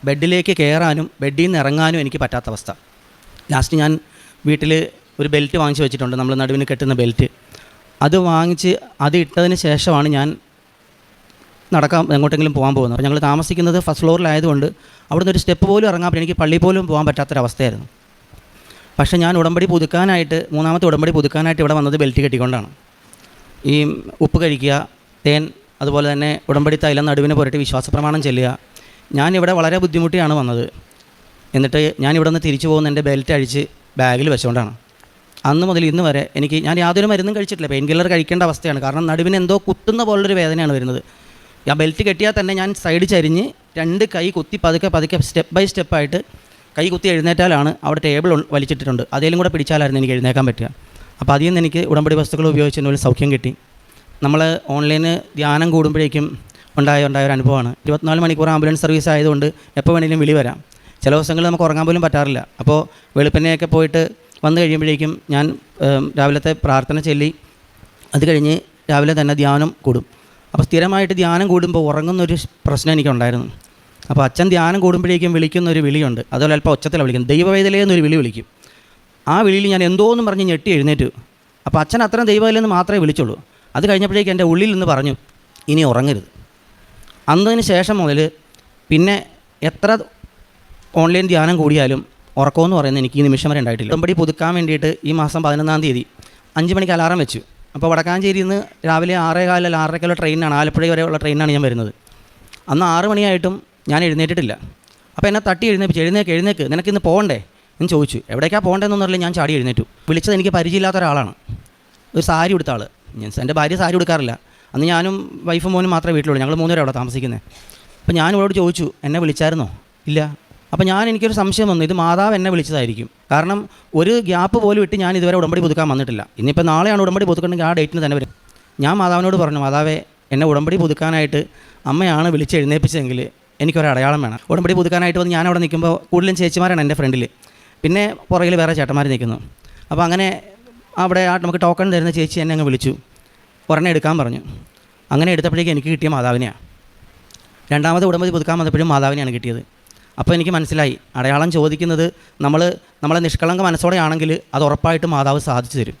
ബെഡിലേക്ക് കയറാനും ബെഡിൽ നിന്ന് ഇറങ്ങാനും എനിക്ക് പറ്റാത്ത അവസ്ഥ. ലാസ്റ്റ് ഞാൻ വീട്ടിൽ ഒരു ബെൽറ്റ് വാങ്ങിച്ച് വെച്ചിട്ടുണ്ട്, നമ്മൾ നടുവിന് കെട്ടുന്ന ബെൽറ്റ്. അത് വാങ്ങിച്ച് അത് ഇട്ടതിന് ശേഷമാണ് ഞാൻ എങ്ങോട്ടെങ്കിലും പോകാൻ പോകുന്നത്. അപ്പോൾ ഞങ്ങൾ താമസിക്കുന്നത് ഫസ്റ്റ് ഫ്ലോറിലായതുകൊണ്ട് അവിടുന്ന് ഒരു സ്റ്റെപ്പ് പോലും ഇറങ്ങാൻ എനിക്ക് പള്ളിയിൽ പോലും പോകാൻ പറ്റാത്തൊരവസ്ഥയായിരുന്നു. പക്ഷേ ഞാൻ ഉടമ്പടി പുതുക്കാനായിട്ട്, മൂന്നാമത്തെ ഉടമ്പടി പുതുക്കാനായിട്ട് ഇവിടെ വന്നത് ബെൽറ്റ് കെട്ടിക്കൊണ്ടാണ്. ഈ ഉപ്പ് കഴിക്കുക, തേൻ, അതുപോലെ തന്നെ ഉടമ്പടി തൈലം നടുവിനെ പുരട്ടി വിശ്വാസപ്രമാണം ചെല്ലുക. ഞാനിവിടെ വളരെ ബുദ്ധിമുട്ടിയാണ് വന്നത്. എന്നിട്ട് ഞാനിവിടെ നിന്ന് തിരിച്ചു പോകുന്ന എൻ്റെ ബെൽറ്റ് അഴിച്ച് ബാഗിൽ വെച്ചുകൊണ്ടാണ്. അന്ന് മുതൽ ഇന്ന് വരെ ഞാൻ യാതൊരു മരുന്നും കഴിച്ചിട്ടില്ല. പെയിൻ കില്ലർ കഴിക്കേണ്ട അവസ്ഥയാണ്. കാരണം നടുവിന് എന്തോ കുത്തുന്ന പോലുള്ളൊരു വേദനയാണ് വരുന്നത്. ആ ബെൽറ്റ് കെട്ടിയാൽ തന്നെ ഞാൻ സൈഡ് ചരിഞ്ഞ് 2 കൈ കുത്തി പതുക്കെ സ്റ്റെപ്പ് ബൈ സ്റ്റെപ്പായിട്ട് കൈ കുത്തി എഴുന്നേറ്റാലാണ് അവിടെ ടേബിൾ വലിച്ചിട്ടിട്ടുണ്ട്. അതേലും കൂടെ പിടിച്ചാലായിരുന്നു എനിക്ക് എഴുന്നേക്കാൻ പറ്റുക. അപ്പോൾ അതിൽ നിന്ന് എനിക്ക് ഉടമ്പടി വസ്തുക്കൾ ഉപയോഗിച്ചതിന് ഒരു സൗഖ്യം കിട്ടി. നമ്മൾ ഓൺലൈന് ധ്യാനം കൂടുമ്പോഴേക്കും ഉണ്ടായ ഒരു അനുഭവമാണ്. 24 മണിക്കൂർ ആംബുലൻസ് സർവീസ് ആയതുകൊണ്ട് എപ്പോൾ വേണമെങ്കിലും വിളി വരാം. ചില ദിവസങ്ങളിൽ നമുക്ക് ഉറങ്ങാൻ പോലും പറ്റാറില്ല. അപ്പോൾ വെളുപ്പിനെയൊക്കെ പോയിട്ട് വന്നു കഴിയുമ്പോഴേക്കും ഞാൻ രാവിലത്തെ പ്രാർത്ഥന ചൊല്ലി അത് കഴിഞ്ഞ് രാവിലെ തന്നെ ധ്യാനം കൂടും. അപ്പോൾ സ്ഥിരമായിട്ട് ധ്യാനം കൂടുമ്പോൾ ഉറങ്ങുന്നൊരു പ്രശ്നം എനിക്കുണ്ടായിരുന്നു. അപ്പോൾ അച്ഛൻ ധ്യാനം കൂടുമ്പോഴേക്കും വിളിക്കുന്നൊരു വിളിയുണ്ട്. അതുപോലെ അല്പം ഒച്ചത്തിലാണ് വിളിക്കുന്നത്. ദൈവവേദലേ എന്നൊരു വിളി വിളിക്കും. ആ വിളിയിൽ ഞാൻ എന്തോന്നും പറഞ്ഞ് ഞെട്ടി എഴുന്നേറ്റു. അപ്പോൾ അച്ഛൻ അത്രയും ദൈവവേദലയെന്ന് മാത്രമേ വിളിച്ചുള്ളൂ. അത് കഴിഞ്ഞപ്പോഴേക്കും എൻ്റെ ഉള്ളിൽ നിന്ന് പറഞ്ഞു, ഇനി ഉറങ്ങരുത്. അന്നതിന് ശേഷം മുതൽ പിന്നെ എത്ര ഓൺലൈൻ ധ്യാനം കൂടിയാലും ഉറക്കമെന്ന് പറയുന്നത് എനിക്ക് ഈ നിമിഷം വരെ ഉണ്ടായിട്ടില്ല. ഉടമ്പടി പുതുക്കാൻ വേണ്ടിയിട്ട് ഈ മാസം 11-ാം തീയതി 5 മണിക്ക് അലാറം വെച്ചു. അപ്പോൾ വടക്കാഞ്ചേരിയിൽ നിന്ന് രാവിലെ 6:15 6:30 ട്രെയിനാണ്, ആലപ്പുഴ വരെയുള്ള ട്രെയിനാണ് ഞാൻ വരുന്നത്. അന്ന് 6 മണിയായിട്ടും ഞാൻ എഴുന്നേറ്റിട്ടില്ല. അപ്പോൾ എന്നെ തട്ടി എഴുന്നേക്ക് നിനക്കിന്ന് പോകണ്ടേ എന്ന് ചോദിച്ചു. എവിടേക്കാണ് പോകേണ്ടതെന്നൊന്നുമില്ല, ഞാൻ ചാടി എഴുന്നേറ്റു. വിളിച്ചത് എനിക്ക് പരിചയമില്ലാത്ത ഒരാളാണ്, ഒരു സാരി ഉടുത്ത ആൾ. എൻ്റെ ഭാര്യ സാരി ഉടുക്കാറില്ല. അന്ന് ഞാനും വൈഫും മോനും മാത്രമേ വീട്ടിലുള്ളൂ. ഞങ്ങൾ 3 പേരും അവിടെ താമസിക്കുന്നത്. അപ്പോൾ ഞാൻ ഇവളോട് ചോദിച്ചു, എന്നെ വിളിച്ചായിരുന്നോ? ഇല്ല. അപ്പോൾ എനിക്കൊരു സംശയം വന്നു, ഇത് മാതാവ് എന്നെ വിളിച്ചതായിരിക്കും. കാരണം ഒരു ഗ്യാപ്പ് പോലും ഇട്ട് ഞാൻ ഇതുവരെ ഉടമ്പടി പുതുക്കാൻ വന്നിട്ടില്ല. ഇനിയിപ്പോൾ നാളെയാണ് ഉടമ്പടി പുതുക്കണമെങ്കിൽ ആ ഡേറ്റിന് തന്നെ വരും. ഞാൻ മാതാവിനോട് പറഞ്ഞു, മാതാവേ, എന്നെ ഉടമ്പടി പുതുക്കാനായിട്ട് അമ്മയാണ് വിളിച്ച് എഴുന്നേൽപ്പിച്ചതെങ്കിൽ എനിക്കൊരു അടയാളം വേണം. ഉടമ്പടി പുതുക്കാനായിട്ട് വന്ന് ഞാൻ അവിടെ നിൽക്കുമ്പോൾ കൂടുതലും ചേച്ചിമാരാണ് എൻ്റെ ഫ്രണ്ടിൽ, പിന്നെ പുറകിൽ വേറെ ചേട്ടന്മാർ നിൽക്കുന്നു. അപ്പോൾ അങ്ങനെ അവിടെ നമുക്ക് ടോക്കൺ തരുന്ന ചേച്ചി എന്നെ അങ്ങ് വിളിച്ചു, ഒരെണ്ണം എടുക്കാൻ പറഞ്ഞു. അങ്ങനെ എടുത്തപ്പോഴേക്കും എനിക്ക് കിട്ടിയ മാതാവിനെയാണ്. രണ്ടാമത് ഉടമ്പടി പുതുക്കാൻ വന്നപ്പോഴും മാതാവിനെയാണ് കിട്ടിയത്. അപ്പോൾ എനിക്ക് മനസ്സിലായി, അടയാളം ചോദിക്കുന്നത് നമ്മളെ നിഷ്കളങ്ക മനസ്സോടെയാണെങ്കിൽ അത് ഉറപ്പായിട്ടും മാതാവ് സാധിച്ചു തരും.